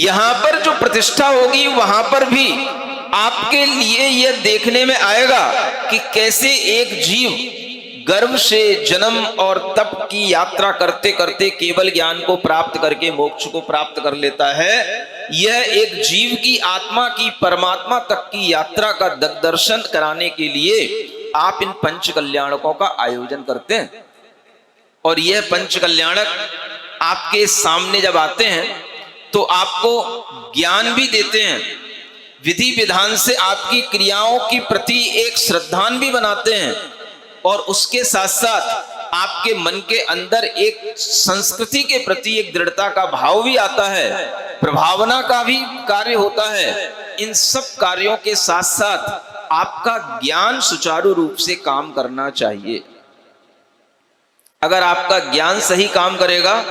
यहां पर जो प्रतिष्ठा होगी वहां पर भी आपके लिए यह देखने में आएगा कि कैसे एक जीव गर्भ से जन्म और तप की यात्रा करते करते केवल ज्ञान को प्राप्त करके मोक्ष को प्राप्त कर लेता है। यह एक जीव की आत्मा की परमात्मा तक की यात्रा का दर्शन कराने के लिए आप इन पंच कल्याणकों का आयोजन करते हैं। और यह पंच कल्याणक आपके सामने जब आते हैं तो आपको ज्ञान भी देते हैं, विधि विधान से आपकी क्रियाओं की प्रति एक श्रद्धान भी बनाते हैं, और उसके साथ साथ आपके मन के अंदर एक संस्कृति के प्रति एक दृढ़ता का भाव भी आता है, प्रभावना का भी कार्य होता है। इन सब कार्यों के साथ साथ आपका ज्ञान सुचारू रूप से काम करना चाहिए। अगर आपका ज्ञान सही काम करेगा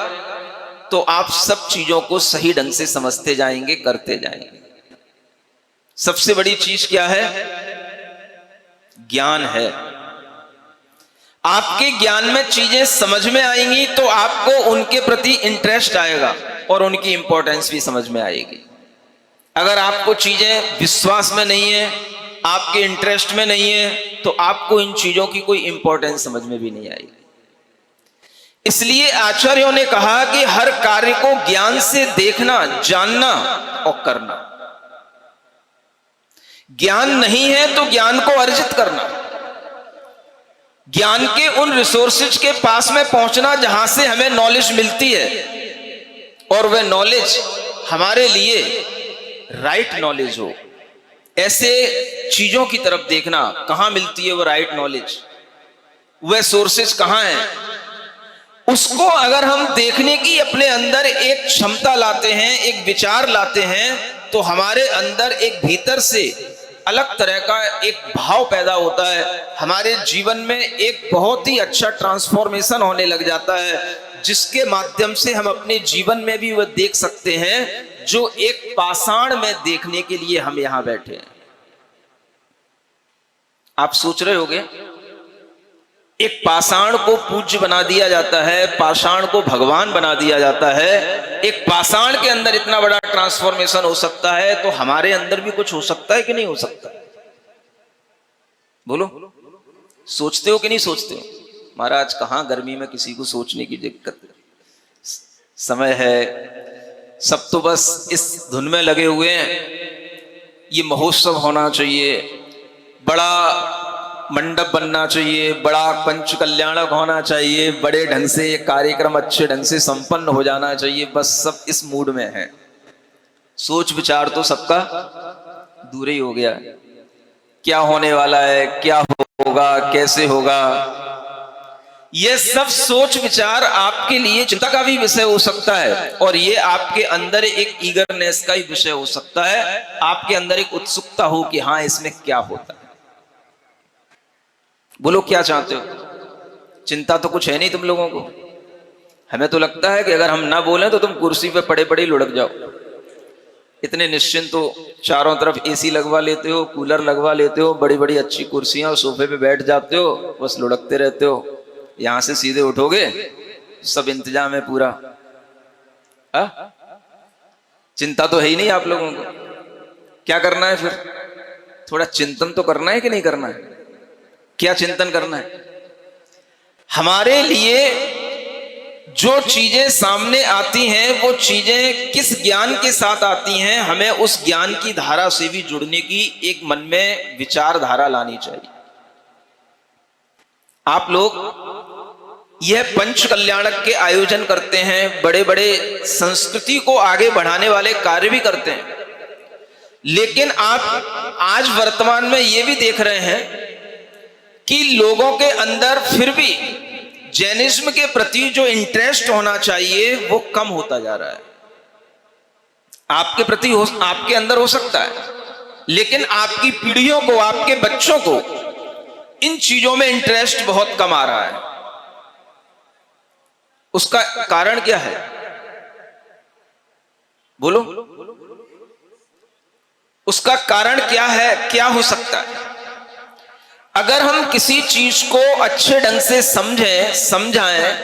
तो आप सब चीजों को सही ढंग से समझते जाएंगे, करते जाएंगे। सबसे बड़ी चीज क्या है? ज्ञान है। आपके ज्ञान में चीजें समझ में आएंगी तो आपको उनके प्रति इंटरेस्ट आएगा और उनकी इंपॉर्टेंस भी समझ में आएगी। अगर आपको चीजें विश्वास में नहीं है, आपके इंटरेस्ट में नहीं है, तो आपको इन चीजों की कोई इंपॉर्टेंस समझ में भी नहीं आएगी। इसलिए आचार्यों ने कहा कि हर कार्य को ज्ञान से देखना, जानना और करना। ज्ञान नहीं है तो ज्ञान को अर्जित करना, ज्ञान के उन रिसोर्सेज के पास में पहुंचना जहां से हमें नॉलेज मिलती है, और वह नॉलेज हमारे लिए राइट नॉलेज हो। ऐसे चीजों की तरफ देखना, कहां मिलती है वो राइट नॉलेज, वह सोर्सेज कहां है, उसको अगर हम देखने की अपने अंदर एक क्षमता लाते हैं, एक विचार लाते हैं, तो हमारे अंदर एक भीतर से अलग तरह का एक भाव पैदा होता है। हमारे जीवन में एक बहुत ही अच्छा ट्रांसफॉर्मेशन होने लग जाता है, जिसके माध्यम से हम अपने जीवन में भी वह देख सकते हैं जो एक पाषाण में देखने के लिए हम यहां बैठे हैं। आप सोच रहे होंगे, एक पाषाण को पूज्य बना दिया जाता है, पाषाण को भगवान बना दिया जाता है। एक पाषाण के अंदर इतना बड़ा ट्रांसफॉर्मेशन हो सकता है, तो हमारे अंदर भी कुछ हो सकता है कि नहीं हो सकता? बोलो, सोचते हो कि नहीं सोचते हो? महाराज कहां गर्मी में किसी को सोचने की दिक्कत है, समय है, सब तो बस इस धुन में लगे हुए हैं। ये महोत्सव होना चाहिए, बड़ा मंडप बनना चाहिए, बड़ा पंच कल्याणक होना चाहिए, बड़े ढंग से ये कार्यक्रम अच्छे ढंग से संपन्न हो जाना चाहिए, बस सब इस मूड में है। सोच विचार तो सबका दूर ही हो गया है। क्या होने वाला है, क्या होगा, कैसे होगा, ये सब सोच विचार आपके लिए चिंता का भी विषय हो सकता है, और ये आपके अंदर एक ईगरनेस का ही विषय हो सकता है। आपके अंदर एक उत्सुकता हो कि हाँ, इसमें क्या होता है। बोलो, क्या चाहते हो? चिंता तो कुछ है नहीं तुम लोगों को। हमें तो लगता है कि अगर हम ना बोलें तो तुम कुर्सी पे पड़े पड़े लुढ़क जाओ। इतने निश्चिंत हो, चारों तरफ एसी लगवा लेते हो, कूलर लगवा लेते हो, बड़ी बड़ी अच्छी कुर्सियां और सोफे पे बैठ जाते हो, बस लुढ़कते रहते हो। यहां से सीधे उठोगे, सब इंतजाम है पूरा। चिंता तो है ही नहीं आप लोगों को। क्या करना है फिर? थोड़ा चिंतन तो करना है कि नहीं करना है? क्या चिंतन करना है? हमारे लिए जो चीजें सामने आती हैं, वो चीजें किस ज्ञान के साथ आती हैं, हमें उस ज्ञान की धारा से भी जुड़ने की एक मन में विचारधारा लानी चाहिए। आप लोग यह पंच कल्याणक के आयोजन करते हैं, बड़े बड़े संस्कृति को आगे बढ़ाने वाले कार्य भी करते हैं, लेकिन आप आज वर्तमान में यह भी देख रहे हैं कि लोगों के अंदर फिर भी जैनिज्म के प्रति जो इंटरेस्ट होना चाहिए वो कम होता जा रहा है। आपके प्रति आपके अंदर हो सकता है, लेकिन आपकी पीढ़ियों को, आपके बच्चों को इन चीजों में इंटरेस्ट बहुत कम आ रहा है। उसका कारण क्या है? बोलो, उसका कारण क्या है? क्या हो सकता है? अगर हम किसी चीज को अच्छे ढंग से समझाएं,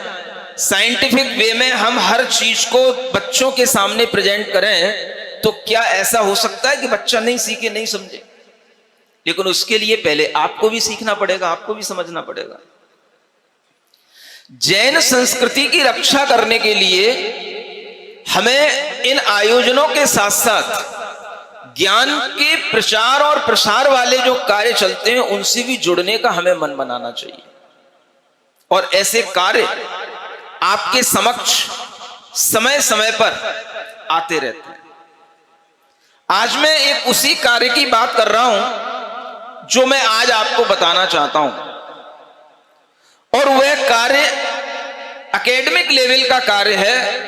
साइंटिफिक वे में हम हर चीज को बच्चों के सामने प्रेजेंट करें, तो क्या ऐसा हो सकता है कि बच्चा नहीं सीखे, नहीं समझे? लेकिन उसके लिए पहले आपको भी सीखना पड़ेगा, आपको भी समझना पड़ेगा। जैन संस्कृति की रक्षा करने के लिए हमें इन आयोजनों के साथ साथ ज्ञान के प्रचार और प्रसार वाले जो कार्य चलते हैं उनसे भी जुड़ने का हमें मन बनाना चाहिए। और ऐसे कार्य आपके समक्ष समय समय पर आते रहते हैं। आज मैं एक उसी कार्य की बात कर रहा हूं जो मैं आज आपको बताना चाहता हूं, और वह कार्य एकेडमिक लेवल का कार्य है।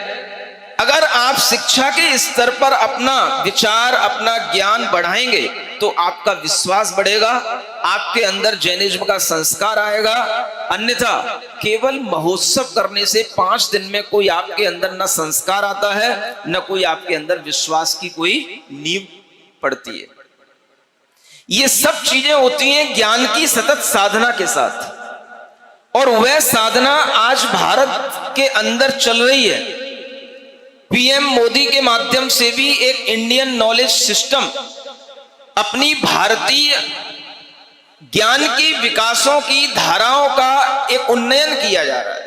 अगर आप शिक्षा के स्तर पर अपना विचार, अपना ज्ञान बढ़ाएंगे तो आपका विश्वास बढ़ेगा, आपके अंदर जैनिज्म का संस्कार आएगा। अन्यथा केवल महोत्सव करने से 5 दिन में कोई आपके अंदर न संस्कार आता है, न कोई आपके अंदर विश्वास की कोई नींव पड़ती है। ये सब चीजें होती हैं ज्ञान की सतत साधना के साथ, और वह साधना आज भारत के अंदर चल रही है। पीएम मोदी के माध्यम से भी एक इंडियन नॉलेज सिस्टम, अपनी भारतीय ज्ञान की विकासों की धाराओं का एक उन्नयन किया जा रहा है,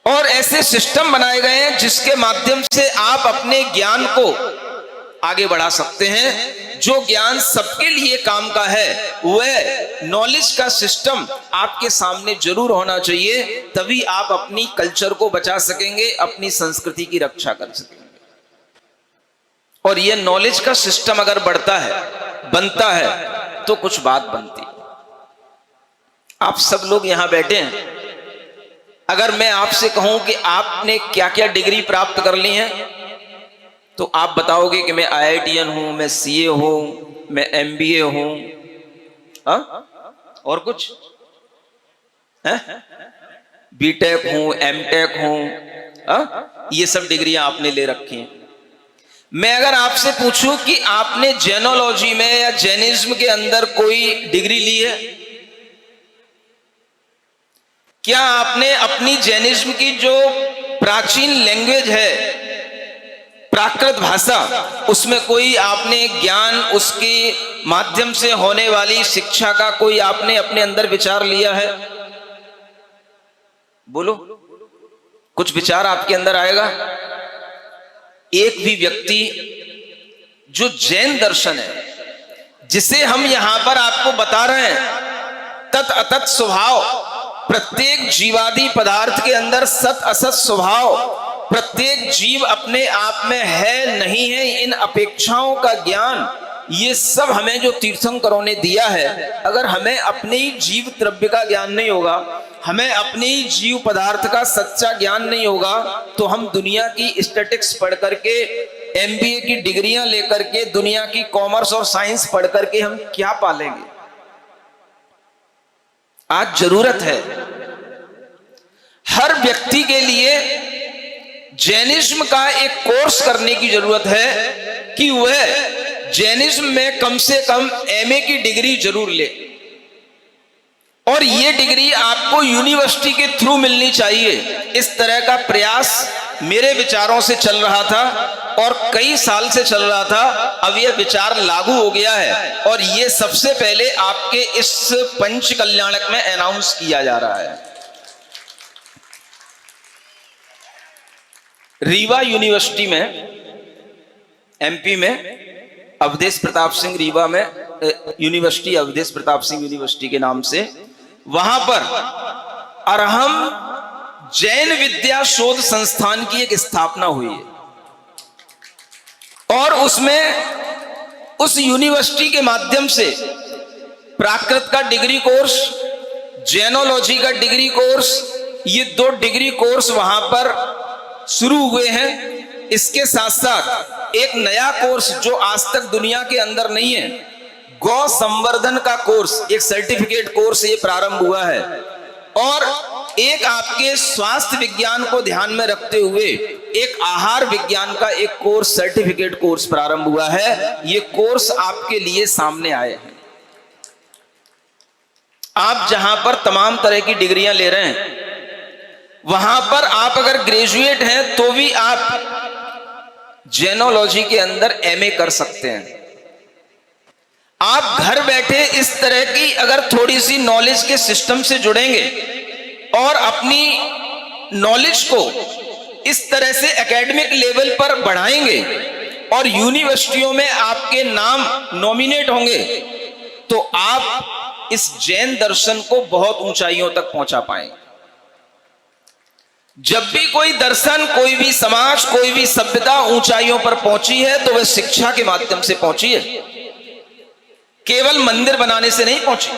और ऐसे सिस्टम बनाए गए हैं जिसके माध्यम से आप अपने ज्ञान को आगे बढ़ा सकते हैं। जो ज्ञान सबके लिए काम का है, वह नॉलेज का सिस्टम आपके सामने जरूर होना चाहिए, तभी आप अपनी कल्चर को बचा सकेंगे, अपनी संस्कृति की रक्षा कर सकेंगे। और यह नॉलेज का सिस्टम अगर बढ़ता है, बनता है, तो कुछ बात बनती है। आप सब लोग यहां बैठे हैं, अगर मैं आपसे कहूं कि आपने क्या क्या डिग्री प्राप्त कर ली है, तो आप बताओगे कि मैं IITian हूं, मैं CA हूं, मैं MBA हूं, और कुछ है, BTech हूं, MTech हूं, ये सब डिग्रियां आपने ले रखी हैं। मैं अगर आपसे पूछूं कि आपने जैनोलॉजी में या जैनिज्म के अंदर कोई डिग्री ली है, क्या आपने अपनी जैनिज्म की जो प्राचीन लैंग्वेज है, प्राकृत भाषा, उसमें कोई आपने ज्ञान, उसके माध्यम से होने वाली शिक्षा का कोई आपने अपने अंदर विचार लिया है? बोलो, कुछ विचार आपके अंदर आएगा? एक भी व्यक्ति जो जैन दर्शन है, जिसे हम यहां पर आपको बता रहे हैं, तत् अतत् स्वभाव, प्रत्येक जीवादि पदार्थ के अंदर सत असत स्वभाव, प्रत्येक जीव अपने आप में है नहीं है, इन अपेक्षाओं का ज्ञान, ये सब हमें जो तीर्थंकरों ने दिया है। अगर हमें अपने ही जीव द्रव्य का ज्ञान नहीं होगा, हमें अपने ही जीव पदार्थ का सच्चा ज्ञान नहीं होगा, तो हम दुनिया की स्टैटिक्स पढ़ करके, MBA की डिग्रियां लेकर के, दुनिया की कॉमर्स और साइंस पढ़ करके हम क्या पालेंगे? आज जरूरत है हर व्यक्ति के लिए जैनिज्म का एक कोर्स करने की जरूरत है कि वह जैनिज्म में कम से कम MA की डिग्री जरूर ले, और यह डिग्री आपको यूनिवर्सिटी के थ्रू मिलनी चाहिए। इस तरह का प्रयास मेरे विचारों से चल रहा था और कई साल से चल रहा था। अब यह विचार लागू हो गया है, और यह सबसे पहले आपके इस पंच कल्याणक में अनाउंस किया जा रहा है। रीवा यूनिवर्सिटी में, MP में, अवधेश प्रताप सिंह रीवा में यूनिवर्सिटी, अवधेश प्रताप सिंह यूनिवर्सिटी के नाम से, वहां पर अरहम जैन विद्या शोध संस्थान की एक स्थापना हुई है, और उसमें उस यूनिवर्सिटी के माध्यम से प्राकृत का डिग्री कोर्स, जैनोलॉजी का डिग्री कोर्स, ये 2 डिग्री कोर्स वहां पर शुरू हुए हैं। इसके साथ साथ एक नया कोर्स जो आज तक दुनिया के अंदर नहीं है, गौ संवर्धन का कोर्स, एक सर्टिफिकेट कोर्स ये प्रारंभ हुआ है, और एक आपके स्वास्थ्य विज्ञान को ध्यान में रखते हुए एक आहार विज्ञान का एक कोर्स, सर्टिफिकेट कोर्स प्रारंभ हुआ है। ये कोर्स आपके लिए सामने आए हैं। आप जहां पर तमाम तरह की डिग्रियां ले रहे हैं, वहां पर आप अगर ग्रेजुएट हैं तो भी आप जेनोलॉजी के अंदर एमए कर सकते हैं। आप घर बैठे इस तरह की अगर थोड़ी सी नॉलेज के सिस्टम से जुड़ेंगे और अपनी नॉलेज को इस तरह से एकेडमिक लेवल पर बढ़ाएंगे और यूनिवर्सिटियों में आपके नाम नॉमिनेट होंगे, तो आप इस जैन दर्शन को बहुत ऊंचाइयों तक पहुंचा पाएंगे। जब भी कोई दर्शन, कोई भी समाज, कोई भी सभ्यता ऊंचाइयों पर पहुंची है तो वह शिक्षा के माध्यम से पहुंची है, केवल मंदिर बनाने से नहीं पहुंची।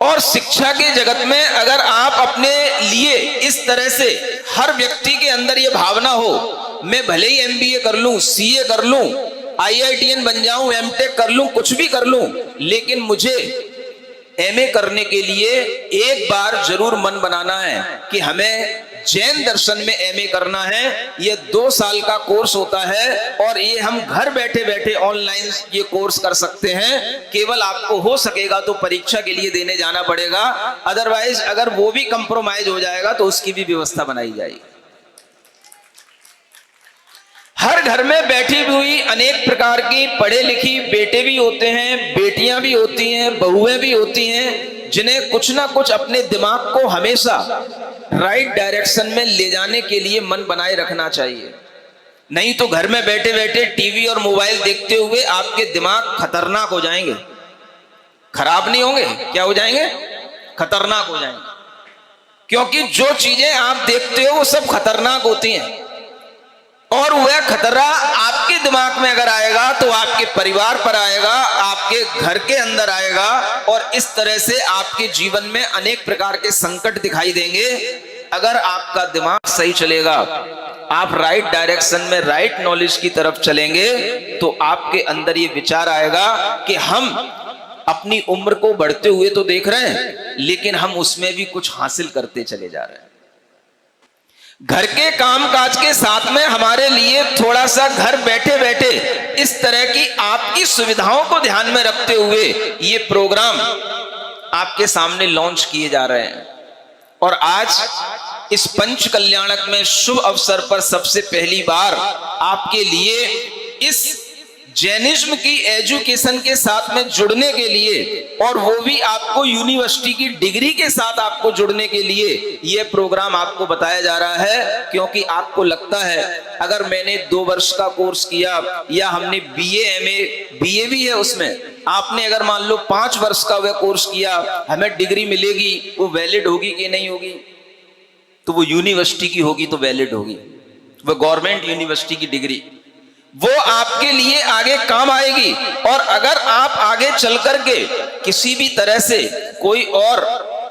और शिक्षा के जगत में अगर आप अपने लिए इस तरह से हर व्यक्ति के अंदर यह भावना हो, मैं भले ही एमबीए कर लूं, सीए कर लूं, आईआईटीएन बन जाऊं, एमटेक कर लूं, कुछ भी कर लूं, लेकिन मुझे एमए करने के लिए एक बार जरूर मन बनाना है कि हमें जैन दर्शन में एमए करना है। ये 2 साल का कोर्स होता है और ये हम घर बैठे बैठे ऑनलाइन ये कोर्स कर सकते हैं। केवल आपको हो सकेगा तो परीक्षा के लिए देने जाना पड़ेगा, अदरवाइज अगर वो भी कंप्रोमाइज हो जाएगा तो उसकी भी व्यवस्था बनाई जाएगी। हर घर में बैठी हुई अनेक प्रकार की पढ़े लिखी बेटे भी होते हैं, बेटियां भी होती हैं, बहुएं भी होती हैं, जिन्हें कुछ ना कुछ अपने दिमाग को हमेशा राइट डायरेक्शन में ले जाने के लिए मन बनाए रखना चाहिए। नहीं तो घर में बैठे बैठे टीवी और मोबाइल देखते हुए आपके दिमाग खतरनाक हो जाएंगे। खराब नहीं होंगे, क्या हो जाएंगे? खतरनाक हो जाएंगे। क्योंकि जो चीजें आप देखते हो वो सब खतरनाक होती हैं, और वह खतरा आपके दिमाग में अगर आएगा तो आपके परिवार पर आएगा, आपके घर के अंदर आएगा, और इस तरह से आपके जीवन में अनेक प्रकार के संकट दिखाई देंगे। अगर आपका दिमाग सही चलेगा, आप राइट डायरेक्शन में राइट नॉलेज की तरफ चलेंगे, तो आपके अंदर ये विचार आएगा कि हम अपनी उम्र को बढ़ते हुए तो देख रहे हैं, लेकिन हम उसमें भी कुछ हासिल करते चले जा रहे हैं। घर के कामकाज के साथ में हमारे लिए थोड़ा सा घर बैठे बैठे इस तरह की आपकी सुविधाओं को ध्यान में रखते हुए ये प्रोग्राम आपके सामने लॉन्च किए जा रहे हैं। और आज इस पंच कल्याणक में शुभ अवसर पर सबसे पहली बार आपके लिए इस जैनिज्म की एजुकेशन के साथ में जुड़ने के लिए, और वो भी आपको यूनिवर्सिटी की डिग्री के साथ आपको जुड़ने के लिए ये प्रोग्राम आपको बताया जा रहा है। क्योंकि आपको लगता है अगर मैंने 2 वर्ष का कोर्स किया, या हमने बीए एमए बीए भी है उसमें, आपने अगर मान लो 5 वर्ष का वह कोर्स किया, हमें डिग्री मिलेगी, वो वैलिड होगी कि नहीं होगी? तो वो यूनिवर्सिटी की होगी तो वैलिड होगी, वो गवर्नमेंट यूनिवर्सिटी की डिग्री, वो आपके लिए आगे काम आएगी। और अगर आप आगे चल करके किसी भी तरह से कोई और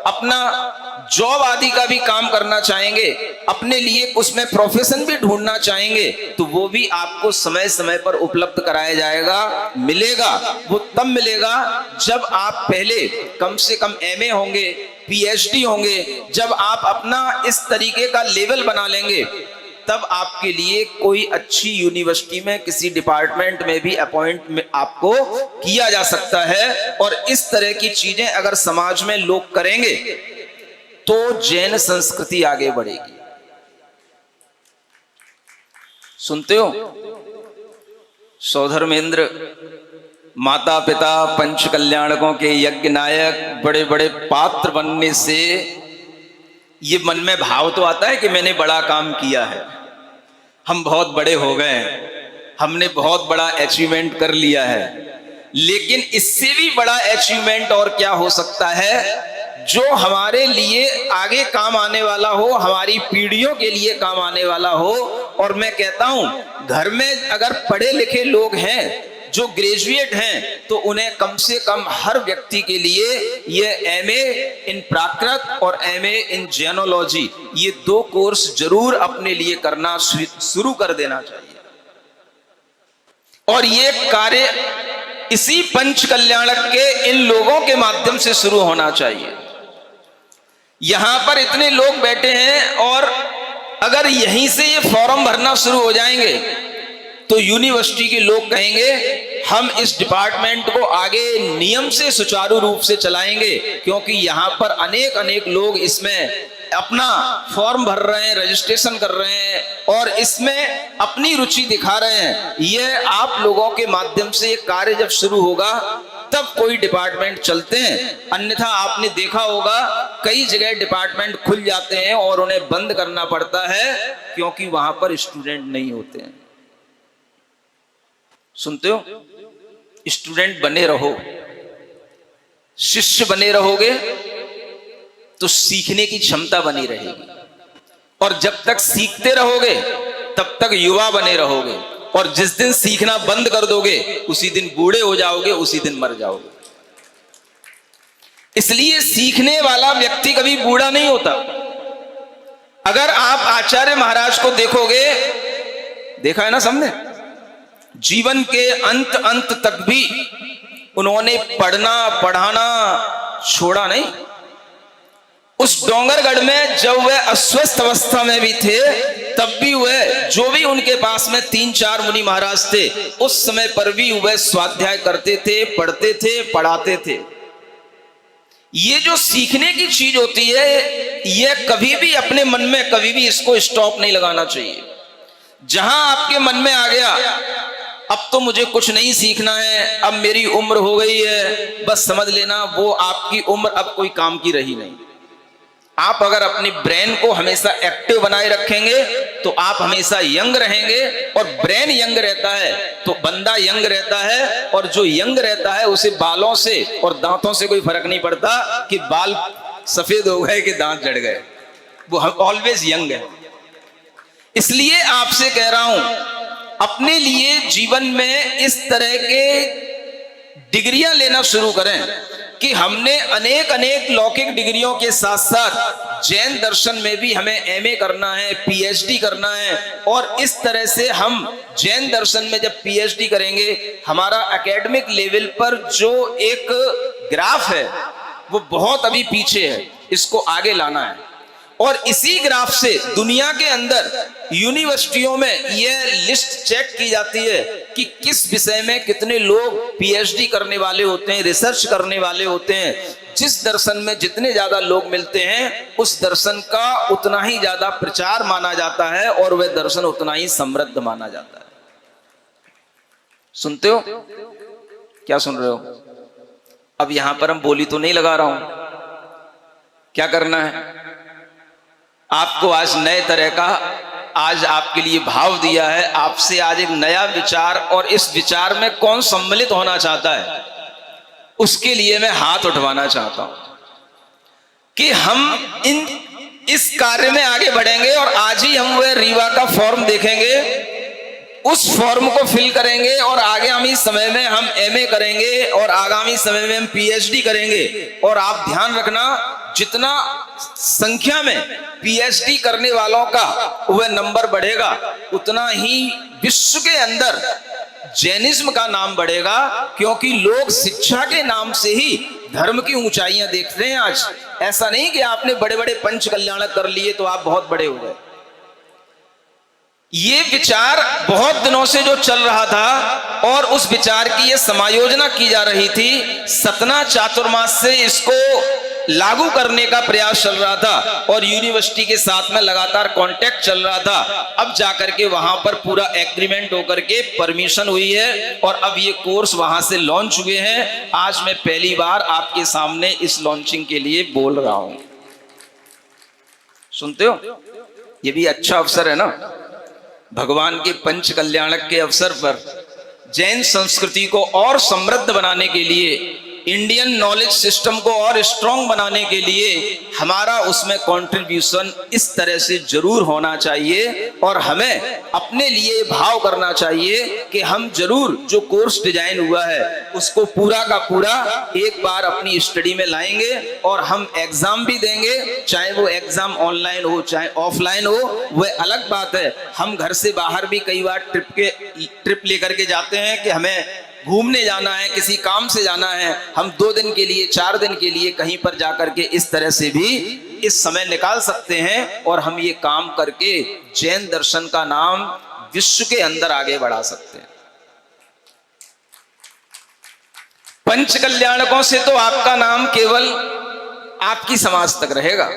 अपना जॉब आदि का भी काम करना चाहेंगे, अपने लिए उसमें प्रोफेशन भी ढूंढना चाहेंगे, तो वो भी आपको समय समय पर उपलब्ध कराया जाएगा, मिलेगा। वो तब मिलेगा जब आप पहले कम से कम एमए होंगे, पीएचडी होंगे, जब आप अपना इस तरीके का लेवल बना लेंगे, तब आपके लिए कोई अच्छी यूनिवर्सिटी में किसी डिपार्टमेंट में भी अपॉइंट आपको किया जा सकता है। और इस तरह की चीजें अगर समाज में लोग करेंगे तो जैन संस्कृति आगे बढ़ेगी। सुनते हो? सौधर्मेंद्र माता पिता पंच कल्याणकों के यज्ञ नायक, बड़े बड़े पात्र बनने से ये मन में भाव तो आता है कि मैंने बड़ा काम किया है, हम बहुत बड़े हो गए हैं, हमने बहुत बड़ा अचीवमेंट कर लिया है। लेकिन इससे भी बड़ा अचीवमेंट और क्या हो सकता है, जो हमारे लिए आगे काम आने वाला हो, हमारी पीढ़ियों के लिए काम आने वाला हो। और मैं कहता हूं, घर में अगर पढ़े लिखे लोग हैं जो ग्रेजुएट हैं, तो उन्हें कम से कम हर व्यक्ति के लिए ये एमए इन प्राकृत और एमए इन जेनोलॉजी, ये 2 कोर्स जरूर अपने लिए करना शुरू कर देना चाहिए। और ये कार्य इसी पंच कल्याणक के इन लोगों के माध्यम से शुरू होना चाहिए। यहां पर इतने लोग बैठे हैं, और अगर यहीं से ये फॉर्म भरना शुरू हो जाएंगे तो यूनिवर्सिटी के लोग कहेंगे हम इस डिपार्टमेंट को आगे नियम से सुचारू रूप से चलाएंगे, क्योंकि यहां पर अनेक लोग इसमें अपना फॉर्म भर रहे हैं, रजिस्ट्रेशन कर रहे हैं और इसमें अपनी रुचि दिखा रहे हैं, यह आप लोगों के माध्यम से ये कार्य जब शुरू होगा तब कोई डिपार्टमेंट चलते हैं। अन्यथा आपने देखा होगा कई जगह डिपार्टमेंट खुल जाते हैं और उन्हें बंद करना पड़ता है क्योंकि वहां पर स्टूडेंट नहीं होते हैं। सुनते हो? स्टूडेंट बने रहो, शिष्य बने रहोगे तो सीखने की क्षमता बनी रहेगी, और जब तक सीखते रहोगे तब तक युवा बने रहोगे, और जिस दिन सीखना बंद कर दोगे उसी दिन बूढ़े हो जाओगे, उसी दिन मर जाओगे। इसलिए सीखने वाला व्यक्ति कभी बूढ़ा नहीं होता। अगर आप आचार्य महाराज को देखोगे, देखा है ना सबने, जीवन के अंत तक भी उन्होंने पढ़ना पढ़ाना छोड़ा नहीं। उस डोंगरगढ़ में जब वह अस्वस्थ अवस्था में भी थे तब भी वह, जो भी उनके पास में 3-4 मुनि महाराज थे, उस समय पर भी वह स्वाध्याय करते थे, पढ़ते थे, पढ़ाते थे। ये जो सीखने की चीज होती है, यह कभी भी अपने मन में कभी भी इसको स्टॉप नहीं लगाना चाहिए। जहां आपके मन में आ गया अब तो मुझे कुछ नहीं सीखना है, अब मेरी उम्र हो गई है, बस समझ लेना वो आपकी उम्र अब कोई काम की रही नहीं। आप अगर अपनी ब्रेन को हमेशा एक्टिव बनाए रखेंगे तो आप हमेशा यंग रहेंगे, और ब्रेन यंग रहता है तो बंदा यंग रहता है, और जो यंग रहता है उसे बालों से और दांतों से कोई फर्क नहीं पड़ता कि बाल सफेद हो गए कि दांत जड़ गए, वो ऑलवेज यंग है। इसलिए आपसे कह रहा हूं, अपने लिए जीवन में इस तरह के डिग्रियां लेना शुरू करें कि हमने अनेक लौकिक डिग्रियों के साथ साथ जैन दर्शन में भी हमें एमए करना है, पीएचडी करना है, और इस तरह से हम जैन दर्शन में जब पीएचडी करेंगे, हमारा एकेडमिक लेवल पर जो एक ग्राफ है वो बहुत अभी पीछे है, इसको आगे लाना है। और इसी ग्राफ से दुनिया के अंदर यूनिवर्सिटियों में यह लिस्ट चेक की जाती है कि किस विषय में कितने लोग पीएचडी करने वाले होते हैं, रिसर्च करने वाले होते हैं। जिस दर्शन में जितने ज्यादा लोग मिलते हैं उस दर्शन का उतना ही ज्यादा प्रचार माना जाता है और वह दर्शन उतना ही समृद्ध माना जाता है। सुनते हो? क्या सुन रहे हो? अब यहां पर हम बोली तो नहीं लगा रहा हूं। क्या करना है आपको? आज नए तरह का आज आपके लिए भाव दिया है, आपसे आज एक नया विचार, और इस विचार में कौन सम्मिलित होना चाहता है उसके लिए मैं हाथ उठवाना चाहता हूं कि हम इस कार्य में आगे बढ़ेंगे। और आज ही हम वह रीवा का फॉर्म देखेंगे, उस फॉर्म को फिल करेंगे, और आगामी समय में हम एमए करेंगे और आगामी समय में हम पीएचडी करेंगे। और आप ध्यान रखना, जितना संख्या में पीएचडी करने वालों का वह नंबर बढ़ेगा उतना ही विश्व के अंदर जैनिज्म का नाम बढ़ेगा, क्योंकि लोग शिक्षा के नाम से ही धर्म की ऊंचाइयां देखते हैं। आज ऐसा नहीं कि आपने बड़े बड़े पंच कल्याणक कर लिए तो आप बहुत बड़े हो गए। ये विचार बहुत दिनों से जो चल रहा था और उस विचार की ये समायोजना की जा रही थी, सतना चातुर्मास से इसको लागू करने का प्रयास चल रहा था और यूनिवर्सिटी के साथ में लगातार कांटेक्ट चल रहा था। अब जाकर के वहां पर पूरा एग्रीमेंट होकर के परमिशन हुई है और अब ये कोर्स वहां से लॉन्च हुए हैं। आज मैं पहली बार आपके सामने इस लॉन्चिंग के लिए बोल रहा हूं। सुनते हो? ये भी अच्छा अवसर है ना, भगवान के पंच कल्याणक के अवसर पर जैन संस्कृति को और समृद्ध बनाने के लिए, इंडियन नॉलेज सिस्टम को और स्ट्रॉन्ग बनाने के लिए हमारा उसमें कंट्रीब्यूशन इस तरह से जरूर होना चाहिए। और हमें अपने लिए भाव करना चाहिए कि हम जरूर जो कोर्स डिजाइन हुआ है उसको पूरा का पूरा एक बार अपनी स्टडी में लाएंगे और हम एग्जाम भी देंगे, चाहे वो एग्जाम ऑनलाइन हो चाहे ऑफलाइन हो, वह अलग बात है। हम घर से बाहर भी कई बार ट्रिप लेकर के जाते हैं कि हमें घूमने जाना है, किसी काम से जाना है, हम 2 दिन के लिए 4 दिन के लिए कहीं पर जाकर के इस तरह से भी इस समय निकाल सकते हैं और हम ये काम करके जैन दर्शन का नाम विश्व के अंदर आगे बढ़ा सकते हैं। पंच कल्याणकों से तो आपका नाम केवल आपकी समाज तक रहेगा,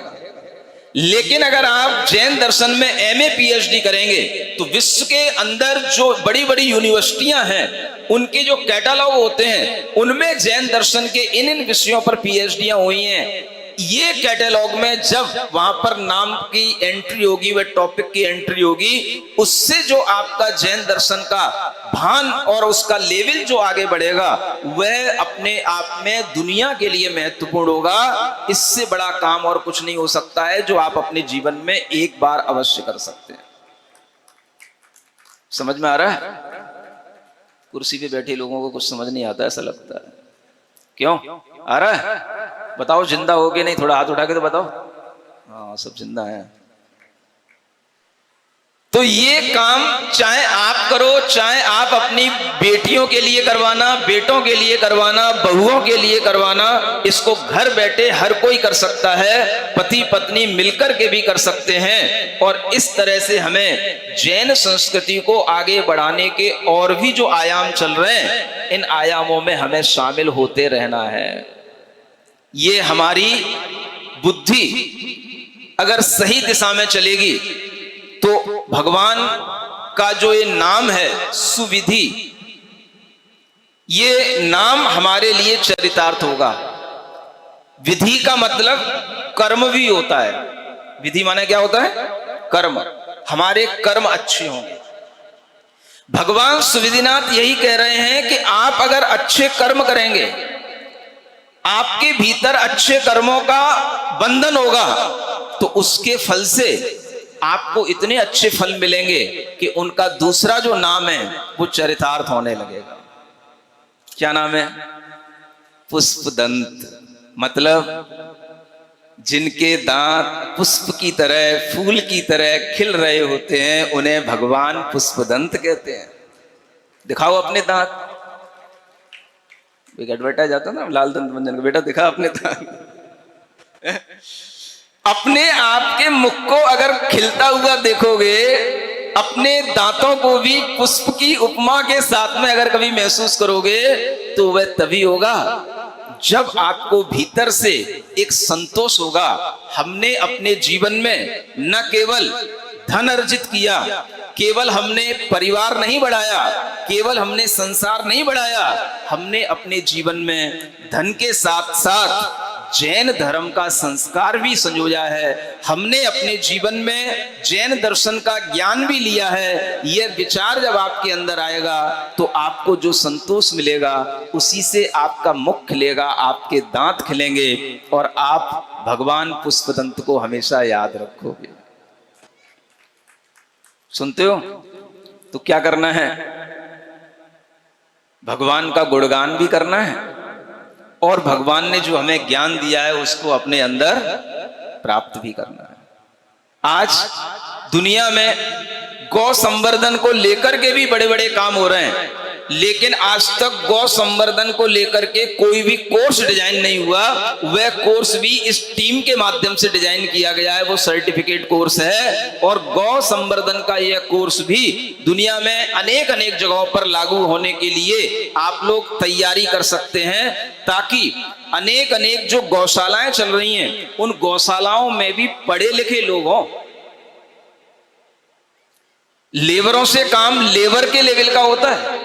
लेकिन अगर आप जैन दर्शन में एमए पीएचडी करेंगे तो विश्व के अंदर जो बड़ी बड़ी यूनिवर्सिटियां हैं उनके जो कैटलॉग होते हैं उनमें जैन दर्शन के इन विषयों पर पीएचडियां हुई हैं। ये कैटलॉग में जब वहां पर नाम की एंट्री होगी, वह टॉपिक की एंट्री होगी, उससे जो आपका जैन दर्शन का भान और उसका लेवल जो आगे बढ़ेगा वह अपने आप में दुनिया के लिए महत्वपूर्ण होगा। इससे बड़ा काम और कुछ नहीं हो सकता है जो आप अपने जीवन में एक बार अवश्य कर सकते हैं। समझ में आ रहा है? कुर्सी पे बैठे लोगों को कुछ समझ नहीं आता, ऐसा लगता है। क्यों आ रहा है? बताओ जिंदा हो गए नहीं? थोड़ा हाथ उठा के तो बताओ। हाँ, सब जिंदा है। तो ये काम चाहे आप करो, चाहे आप अपनी बेटियों के लिए करवाना, बेटों के लिए करवाना, बहुओं के लिए करवाना, इसको घर बैठे हर कोई कर सकता है। पति पत्नी मिलकर के भी कर सकते हैं। और इस तरह से हमें जैन संस्कृति को आगे बढ़ाने के और भी जो आयाम चल रहे हैं, इन आयामों में हमें शामिल होते रहना है। ये हमारी बुद्धि अगर सही दिशा में चलेगी तो भगवान का जो ये नाम है सुविधि, ये नाम हमारे लिए चरितार्थ होगा। विधि का मतलब कर्म भी होता है। विधि माने क्या होता है? कर्म। हमारे कर्म अच्छे होंगे। भगवान सुविधिनाथ यही कह रहे हैं कि आप अगर अच्छे कर्म करेंगे, आपके भीतर अच्छे कर्मों का बंधन होगा, तो उसके फल से आपको इतने अच्छे फल मिलेंगे कि उनका दूसरा जो नाम है वो चरितार्थ होने लगेगा। क्या नाम है? पुष्पदंत। मतलब जिनके दांत पुष्प की तरह, फूल की तरह खिल रहे होते हैं, उन्हें भगवान पुष्पदंत कहते हैं। दिखाओ अपने दांत। एडवर्टाइज आता ना लाल दंत मंजन का, बेटा दिखा अपने दांत। अपने आप के मुख को अगर खिलता हुआ देखोगे, अपने दांतों को भी पुष्प की उपमा के साथ में अगर कभी महसूस करोगे, तो वह तभी होगा जब आपको भीतर से एक संतोष होगा। हमने अपने जीवन में न केवल धन अर्जित किया, केवल हमने परिवार नहीं बढ़ाया, केवल हमने संसार नहीं बढ़ाया, हमने अपने जीवन में धन के साथ साथ जैन धर्म का संस्कार भी संजोया है। हमने अपने जीवन में जैन दर्शन का ज्ञान भी लिया है। यह विचार जब आपके अंदर आएगा तो आपको जो संतोष मिलेगा उसी से आपका मुख खिलेगा, आपके दांत खिलेंगे और आप भगवान पुष्पदंत को हमेशा याद रखोगे। सुनते हो? तो क्या करना है? भगवान का गुणगान भी करना है और भगवान ने जो हमें ज्ञान दिया है उसको अपने अंदर प्राप्त भी करना है। आज दुनिया में गौ संवर्धन को लेकर के भी बड़े बड़े काम हो रहे हैं, लेकिन आज तक गौ संवर्धन को लेकर के कोई भी कोर्स डिजाइन नहीं हुआ। वह कोर्स भी इस टीम के माध्यम से डिजाइन किया गया है, वो सर्टिफिकेट कोर्स है। और गौ संवर्धन का यह कोर्स भी दुनिया में अनेक अनेक जगहों पर लागू होने के लिए आप लोग तैयारी कर सकते हैं, ताकि अनेक अनेक जो गौशालाएं चल रही हैं उन गौशालाओं में भी पढ़े लिखे लोग हों। लेबरों से काम लेबर के लेवल का होता है,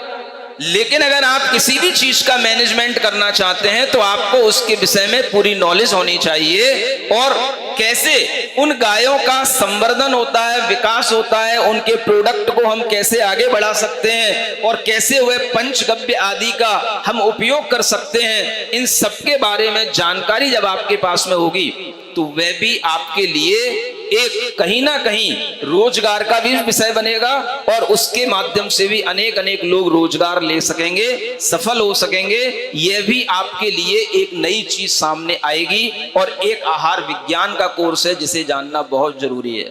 लेकिन अगर आप किसी भी चीज का मैनेजमेंट करना चाहते हैं तो आपको उसके विषय में पूरी नॉलेज होनी चाहिए। और कैसे उन गायों का संवर्धन होता है, विकास होता है, उनके प्रोडक्ट को हम कैसे आगे बढ़ा सकते हैं और कैसे वह पंचगव्य आदि का हम उपयोग कर सकते हैं, इन सब के बारे में जानकारी जब आपके पास में होगी तो वह भी आपके लिए एक कहीं ना कहीं रोजगार का भी विषय बनेगा और उसके माध्यम से भी अनेक अनेक लोग रोजगार ले सकेंगे, सफल हो सकेंगे। यह भी आपके लिए एक नई चीज सामने आएगी। और एक आहार विज्ञान का कोर्स है जिसे जानना बहुत जरूरी है।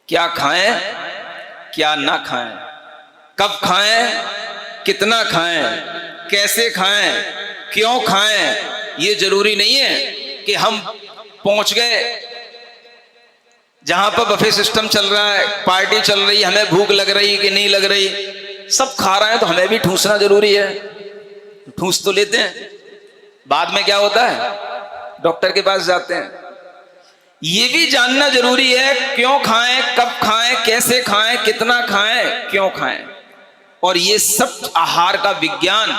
क्या खाएं, क्या ना खाएं, कब खाएं, कितना खाएं, कैसे खाएं, क्यों खाएं। यह जरूरी नहीं है कि हम पहुंच गए जहां पर बफे सिस्टम चल रहा है, पार्टी चल रही है, हमें भूख लग रही कि नहीं लग रही, सब खा रहे हैं तो हमें भी ठूसना जरूरी है। ठूस तो लेते हैं, बाद में क्या होता है? डॉक्टर के पास जाते हैं। ये भी जानना जरूरी है, क्यों खाएं, कब खाएं, कैसे खाएं, कितना खाएं, क्यों खाएं। और ये सब आहार का विज्ञान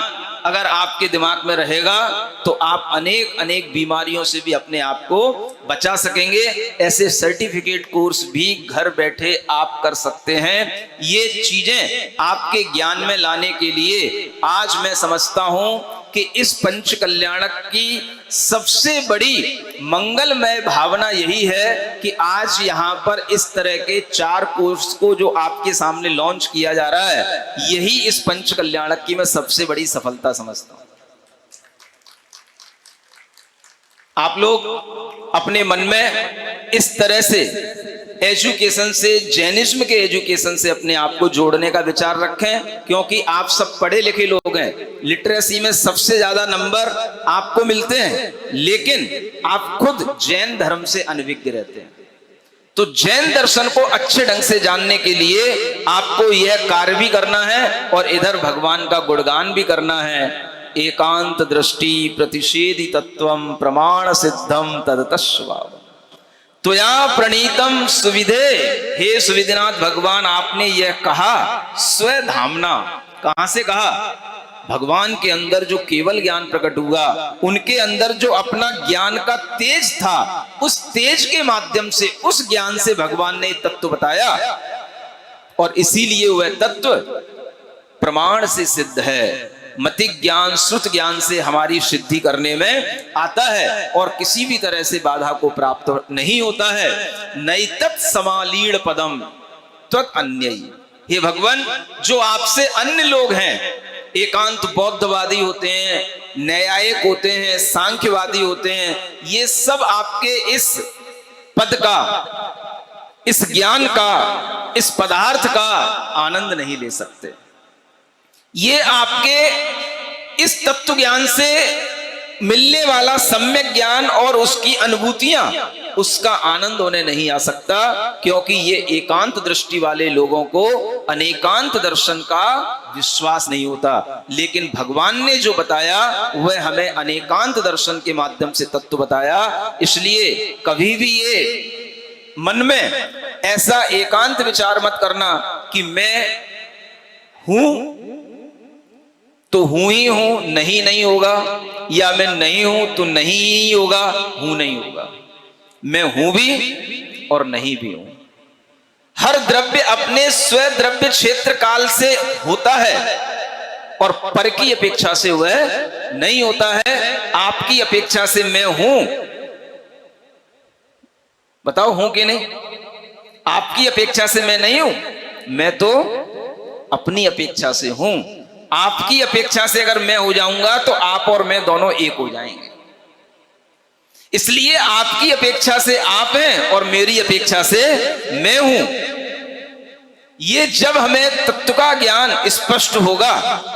अगर आपके दिमाग में रहेगा तो आप अनेक अनेक बीमारियों से भी अपने आप को बचा सकेंगे। ऐसे सर्टिफिकेट कोर्स भी घर बैठे आप कर सकते हैं। ये चीजें आपके ज्ञान में लाने के लिए आज मैं समझता हूं कि इस पंच कल्याणक की सबसे बड़ी मंगलमय भावना यही है कि आज यहाँ पर इस तरह के 4 कोर्स को जो आपके सामने लॉन्च किया जा रहा है, यही इस पंच कल्याणक की मैं सबसे बड़ी सफलता समझता हूं। आप लोग अपने मन में इस तरह से एजुकेशन से, जैनिज्म के एजुकेशन से अपने आप को जोड़ने का विचार रखें, क्योंकि आप सब पढ़े लिखे लोग हैं, लिटरेसी में सबसे ज्यादा नंबर आपको मिलते हैं, लेकिन आप खुद जैन धर्म से अनभिज्ञ रहते हैं। तो जैन दर्शन को अच्छे ढंग से जानने के लिए आपको यह कार्य भी करना है और इधर भगवान का गुणगान भी करना है। एकांत दृष्टि प्रतिषेधि तत्वम प्रमाण सिद्धम तदतस्वाव त्वया प्रणीतम सुविधे। हे सुविधिनाथ भगवान, आपने यह कहा स्वधामना। कहां से कहा? भगवान के अंदर जो केवल ज्ञान प्रकट हुआ, उनके अंदर जो अपना ज्ञान का तेज था, उस तेज के माध्यम से, उस ज्ञान से भगवान ने तत्व बताया और इसीलिए वह तत्व प्रमाण से सिद्ध है। मति ज्ञान, श्रुत ज्ञान से हमारी सिद्धि करने में आता है और किसी भी तरह से बाधा को प्राप्त नहीं होता है। नैतत् समालीड़ पदम त्वत् अन्यई। हे भगवान, जो आपसे अन्य लोग हैं, एकांत बौद्धवादी होते हैं, न्यायिक होते हैं, सांख्यवादी होते हैं, ये सब आपके इस पद का, इस ज्ञान का, इस पदार्थ का आनंद नहीं ले सकते। ये आपके इस तत्व ज्ञान से मिलने वाला सम्यक ज्ञान और उसकी अनुभूतियां, उसका आनंद उन्हें नहीं आ सकता, क्योंकि ये एकांत दृष्टि वाले लोगों को अनेकांत दर्शन का विश्वास नहीं होता। लेकिन भगवान ने जो बताया वह हमें अनेकांत दर्शन के माध्यम से तत्व बताया। इसलिए कभी भी ये मन में ऐसा एकांत विचार मत करना कि मैं हूं तो हूं ही हूं, नहीं नहीं होगा, या मैं नहीं हूं तो नहीं ही होगा, हूं नहीं होगा। मैं हूं भी और नहीं भी हूं। हर द्रव्य अपने स्वद्रव्य क्षेत्र काल से होता है और पर की अपेक्षा से वह नहीं होता है। आपकी अपेक्षा से मैं हूं, बताओ हूं कि नहीं? आपकी अपेक्षा से मैं नहीं हूं, मैं तो अपनी अपेक्षा से हूं। आपकी अपेक्षा से अगर मैं हो जाऊंगा तो आप और मैं दोनों एक हो जाएंगे। इसलिए आपकी अपेक्षा से आप हैं और मेरी अपेक्षा से मैं हूं। ये जब हमें तत्व का ज्ञान स्पष्ट होगा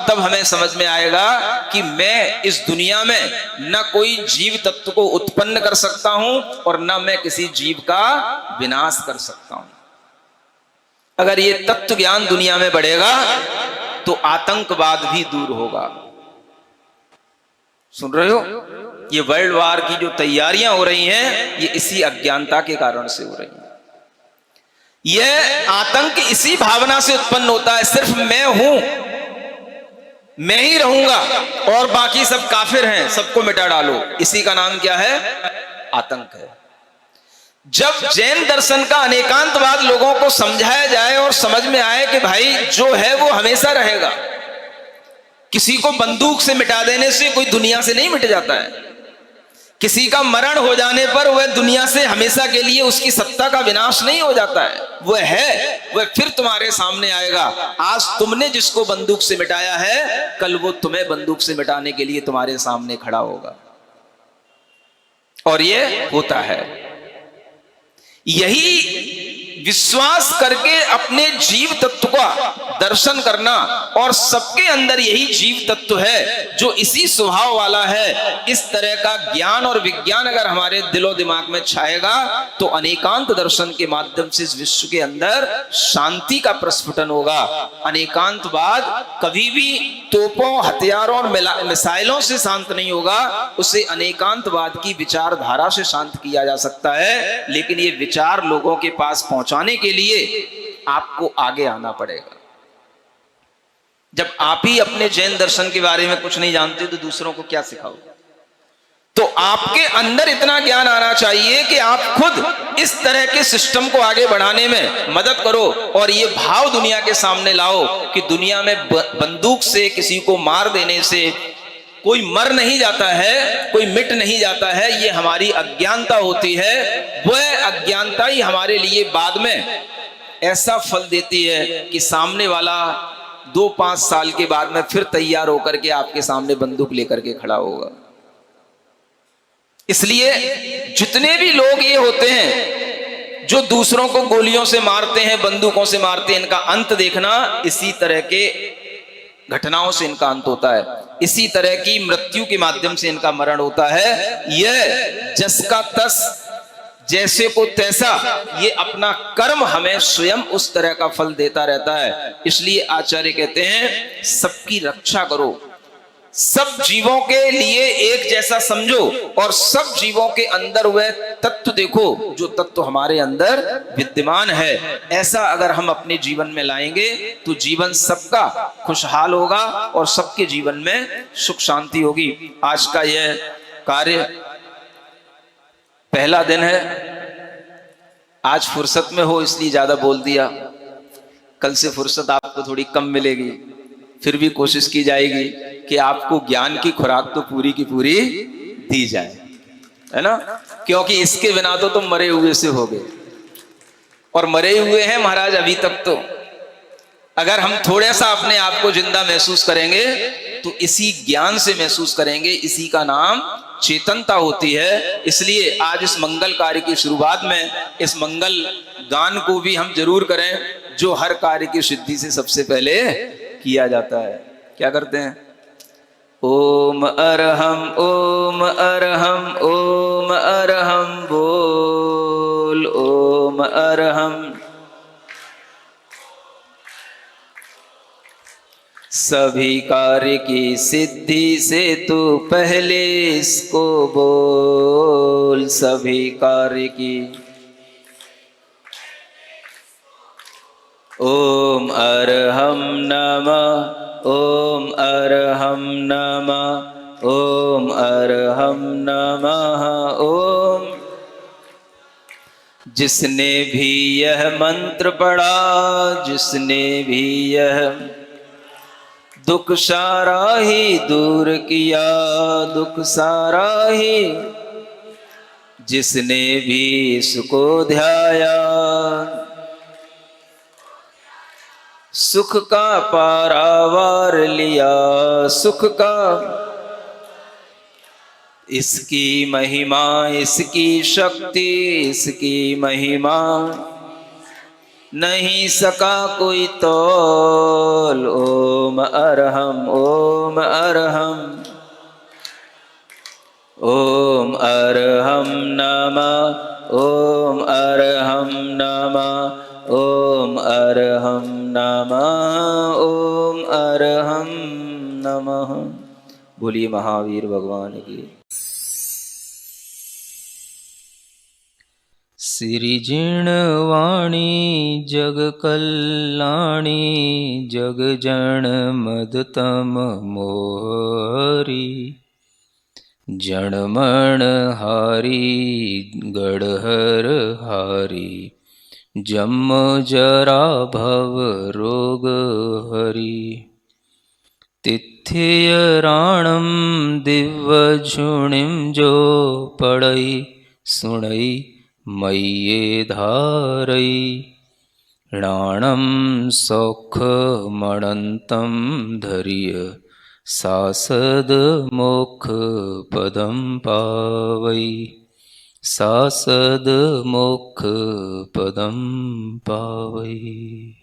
तब हमें समझ में आएगा कि मैं इस दुनिया में न कोई जीव तत्व को उत्पन्न कर सकता हूं और न मैं किसी जीव का विनाश कर सकता हूं। अगर ये तत्व ज्ञान दुनिया में बढ़ेगा तो आतंकवाद भी दूर होगा। सुन रहे हो? ये वर्ल्ड वार की जो तैयारियां हो रही हैं, ये इसी अज्ञानता के कारण से हो रही हैं। यह आतंक इसी भावना से उत्पन्न होता है, सिर्फ मैं हूं, मैं ही रहूंगा और बाकी सब काफिर हैं, सबको मिटा डालो। इसी का नाम क्या है? आतंक है। जब जैन दर्शन का अनेकांतवाद लोगों को समझाया जाए और समझ में आए कि भाई जो है वो हमेशा रहेगा, किसी को बंदूक से मिटा देने से कोई दुनिया से नहीं मिट जाता है। किसी का मरण हो जाने पर वह दुनिया से हमेशा के लिए उसकी सत्ता का विनाश नहीं हो जाता है। वह है, वह फिर तुम्हारे सामने आएगा। आज तुमने जिसको बंदूक से मिटाया है, कल वो तुम्हें बंदूक से मिटाने के लिए तुम्हारे सामने खड़ा होगा। और ये होता है। यही विश्वास करके अपने जीव तत्व का दर्शन करना, और सबके अंदर यही जीव तत्व है जो इसी स्वभाव वाला है, इस तरह का ज्ञान और विज्ञान अगर हमारे दिलो दिमाग में छाएगा तो अनेकांत दर्शन के माध्यम से इस विश्व के अंदर शांति का प्रस्फुटन होगा। अनेकांतवाद कभी भी तोपों, हथियारों और मिसाइलों से शांत नहीं होगा, उसे अनेकांतवाद की विचारधारा से शांत किया जा सकता है। लेकिन ये विचार लोगों के पास पहुंचाने के लिए आपको आगे आना पड़ेगा। जब आप ही अपने जैन दर्शन के बारे में कुछ नहीं जानते तो दूसरों को क्या सिखाओ? तो आपके अंदर इतना ज्ञान आना चाहिए कि आप खुद इस तरह के सिस्टम को आगे बढ़ाने में मदद करो, और ये भाव दुनिया के सामने लाओ कि दुनिया में बंदूक से किसी को मार देने से कोई मर नहीं जाता है, कोई मिट नहीं जाता है। ये हमारी अज्ञानता होती है। वह अज्ञानता ही हमारे लिए बाद में ऐसा फल देती है कि सामने वाला 2-5 साल के बाद में फिर तैयार होकर के आपके सामने बंदूक लेकर के खड़ा होगा। इसलिए जितने भी लोग ये होते हैं जो दूसरों को गोलियों से मारते हैं, बंदूकों से मारते हैं, इनका अंत देखना इसी तरह के घटनाओं से इनका अंत होता है। इसी तरह की मृत्यु के माध्यम से इनका मरण होता है। यह जस का तस, जैसे को तैसा, ये अपना कर्म हमें स्वयं उस तरह का फल देता रहता है। इसलिए आचार्य कहते हैं सबकी रक्षा करो, सब जीवों के लिए एक जैसा समझो, और सब जीवों के अंदर वह तत्व देखो जो तत्व हमारे अंदर विद्यमान है। ऐसा अगर हम अपने जीवन में लाएंगे तो जीवन सबका खुशहाल होगा और सबके जीवन में सुख शांति होगी। आज का यह कार्य पहला दिन है, आज फुर्सत में हो इसलिए ज्यादा बोल दिया, कल से फुर्सत आपको थोड़ी कम मिलेगी। फिर भी कोशिश की जाएगी कि आपको ज्ञान की खुराक तो पूरी की पूरी दी जाए, है ना? क्योंकि इसके बिना तो तुम मरे हुए से हो गए, और मरे हुए हैं महाराज अभी तक। तो अगर हम थोड़ा सा अपने आप को जिंदा महसूस करेंगे तो इसी ज्ञान से महसूस करेंगे, इसी का नाम चेतनता होती है। इसलिए आज इस मंगल कार्य की शुरुआत में इस मंगल गान को भी हम जरूर करें, जो हर कार्य की सिद्धि से सबसे पहले किया जाता है। क्या करते हैं? ओम अरहम, ओम अरहम, ओम अरहम बोल, ओम अरहम। सभी कार्य की सिद्धि से तू पहले इसको बोल, सभी कार्य की। ओम अरहम नमः, ओम अरहम नमः, ओम अरहम नमः। ओम। जिसने भी यह मंत्र पढ़ा, जिसने भी यह दुख सारा ही दूर किया, दुख सारा ही, जिसने भी इसको ध्याया, सुख का पारावार लिया, सुख का। इसकी महिमा, इसकी शक्ति, इसकी महिमा नहीं सका कोई तौल। ओम अरहम, ओम अरहम, ओम अरहम नमः, ओम अरहम नमः, ओम अरहम नमः, ओम अरहम नमः। बोलिए महावीर भगवान की। सिरिजिणवाणी जग कल्याणी, जग जन मदतम मोहरी, जनमण हारी गढ़हर हारी, जम जरा भव रोग हरि। तिथ्य राणम दिव्य झुणिम जो पढ़ई सुणई मय्ये धारई, राणम सौख मणंतम धर्य सासद मोक्ष पदम पावई। सासद मोक्ष पदम पावई।